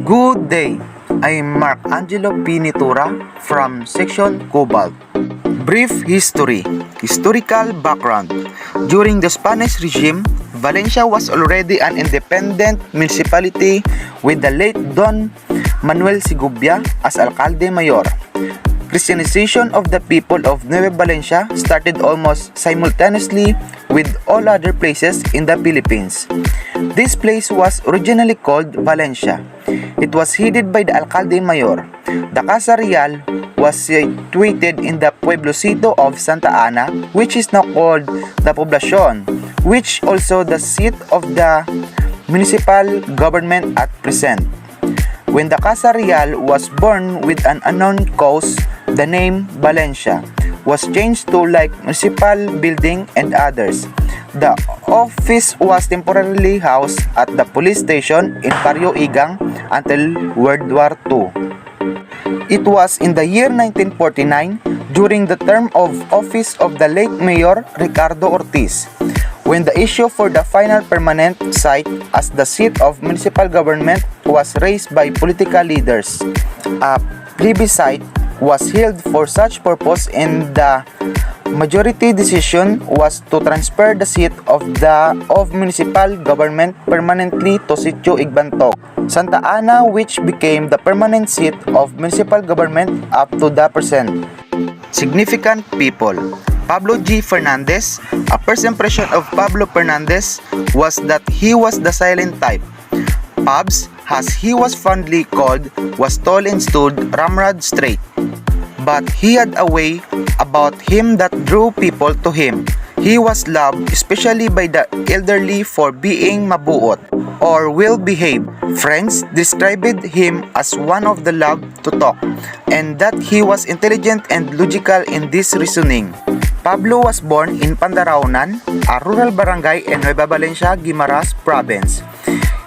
Good day! I'm Mark Angelo Pinitura from Section Cobalt. Brief history. Historical background. During the Spanish regime, Valencia was already an independent municipality with the late Don Manuel Segovia as alcalde mayor. Christianization of the people of Nueva Valencia started almost simultaneously with all other places in the Philippines. This place was originally called Valencia. It was headed by the alcalde mayor. The Casa Real was situated in the pueblocito of Santa Ana, which is now called the Poblacion, which also the seat of the municipal government at present. When the Casa Real was born with an unknown cause, the name Valencia was changed to like municipal building and others. The office was temporarily housed at the police station in Barrio Igang until World War II. It was in the year 1949, during the term of office of the late Mayor Ricardo Ortiz, when the issue for the final permanent site as the seat of municipal government was raised by political leaders. A plebiscite was held for such purpose, and the majority decision was to transfer the seat of municipal government permanently to Sitio Igbantog, Santa Ana, which became the permanent seat of municipal government up to the present. Significant people. Pablo G. Fernandez. A first impression of Pablo Fernandez was that he was the silent type. Pabs, as he was fondly called, was tall and stood ramrod straight. But he had a way about him that drew people to him. He was loved especially by the elderly for being mabuot or well-behaved. Friends described him as one of the loved to talk, and that he was intelligent and logical in this reasoning. Pablo was born in Pandaraunan, a rural barangay in Nueva Valencia, Guimaras Province.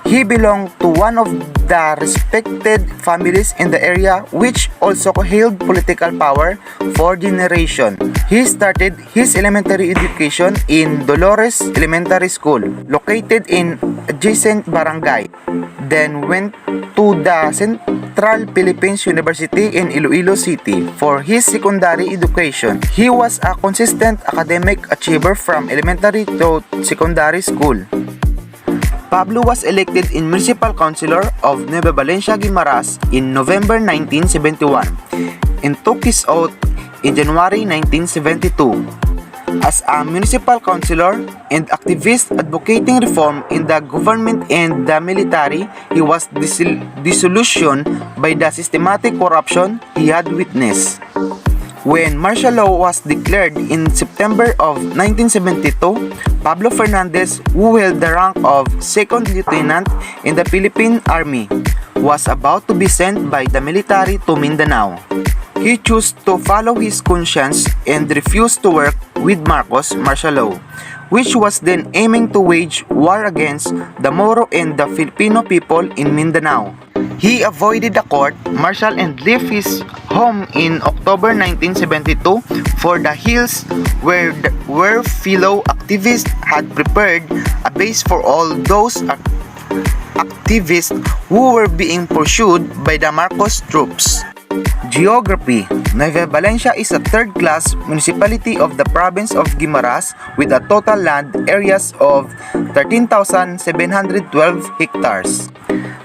He belonged to one of the respected families in the area, which also held political power for generations. He started his elementary education in Dolores Elementary School, located in adjacent barangay. Then went to the Central Philippines University in Iloilo City for his secondary education. He was a consistent academic achiever from elementary to secondary school. Pablo was elected in Municipal Councilor of Nueva Valencia, Guimaras in November 1971 and took his oath in January 1972. As a municipal councilor and activist advocating reform in the government and the military, he was disillusioned by the systematic corruption he had witnessed. When martial law was declared in September of 1972, Pablo Fernandez, who held the rank of second lieutenant in the Philippine Army, was about to be sent by the military to Mindanao. He chose to follow his conscience and refused to work with Marcos martial law, which was then aiming to wage war against the Moro and the Filipino people in Mindanao. He avoided the court martial and left his home in October 1972 for the hills where fellow activists had prepared a base for all those activists who were being pursued by the Marcos troops. Geography. Nueva Valencia is a third-class municipality of the province of Guimaras with a total land areas of 13,712 hectares.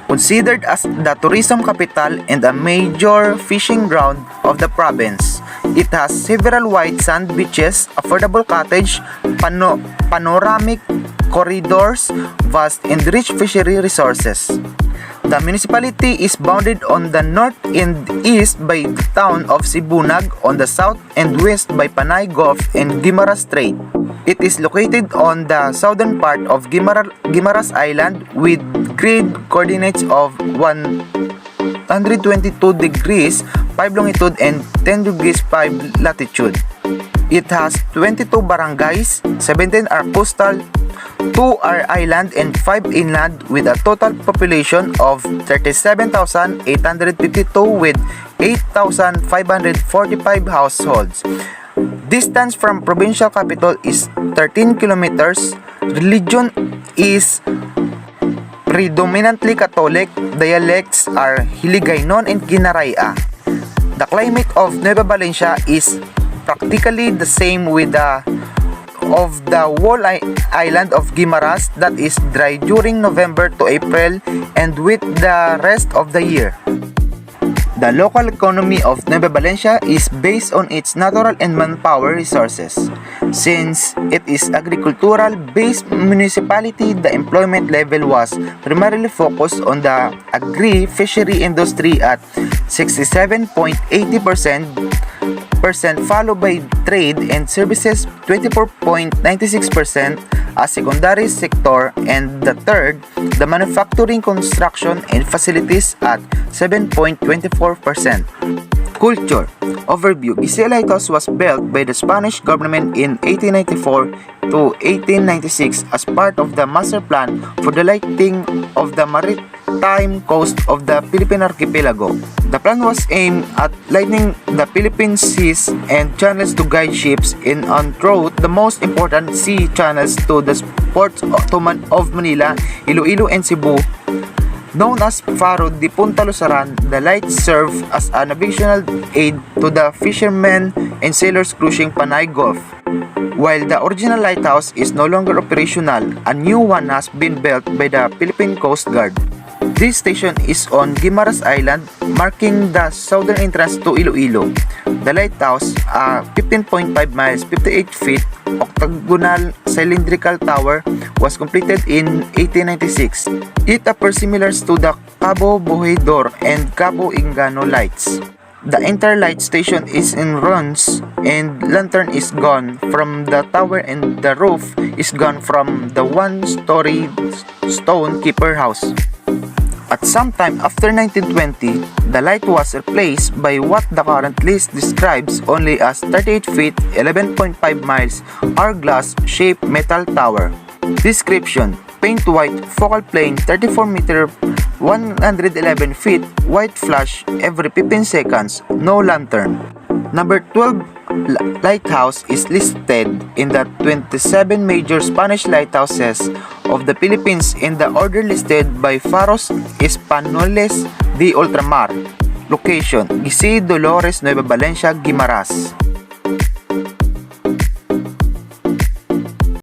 Considered as the tourism capital and a major fishing ground of the province, it has several white sand beaches, affordable cottage, panoramic corridors, vast and rich fishery resources. The municipality is bounded on the north and east by the town of Sibunag, on the south and west by Panay Gulf and Guimaras Strait. It is located on the southern part of Guimaras Island with grid coordinates of 122 degrees 5 longitude and 10 degrees 5 latitude. It has 22 barangays, 17 are coastal, 2 are island and 5 inland, with a total population of 37,852 with 8,545 households. Distance from provincial capital is 13 kilometers. Religion is predominantly Catholic, dialects are Hiligaynon and Ginaraya. The climate of Nueva Valencia is practically the same with the of the whole island of Guimaras, that is dry during November to April and with the rest of the year. The local economy of Nueva Valencia is based on its natural and manpower resources. Since it is agricultural-based municipality, the employment level was primarily focused on the agri-fishery industry at 67.80%, followed by trade and services 24.96% as secondary sector, and the third, the manufacturing, construction, and facilities at 7.24%. Culture overview. Gisela Lighthouse was built by the Spanish government in 1894 to 1896 as part of the master plan for the lighting of the maritime coast of the Philippine archipelago. The plan was aimed at lighting the Philippine seas and channels to guide ships in en route the most important sea channels to the ports of Manila, Iloilo, and Cebu. Known as Faro de Punta Lusaran, the lights serve as a navigational aid to the fishermen and sailors cruising Panay Gulf. While the original lighthouse is no longer operational, a new one has been built by the Philippine Coast Guard. This station is on Guimaras Island, marking the southern entrance to Iloilo. The lighthouse, a 15.5 miles, 58 feet, octagonal cylindrical tower, was completed in 1896. It appears similar to the Cabo Bojador and Cabo Ingano lights. The entire light station is in ruins and lantern is gone from the tower and the roof is gone from the one-story stone keeper house. At some time after 1920, the light was replaced by what the current list describes only as 38 feet, 11.5 miles, hourglass-shaped metal tower. Description: paint white, focal plane 34 meter, 111 feet, white flash every 15 seconds, no lantern. Number 12 lighthouse is listed in the 27 major Spanish lighthouses of the Philippines in the order listed by Faros Españoles de Ultramar. Location: Giselle Dolores, Nueva Valencia, Guimaras.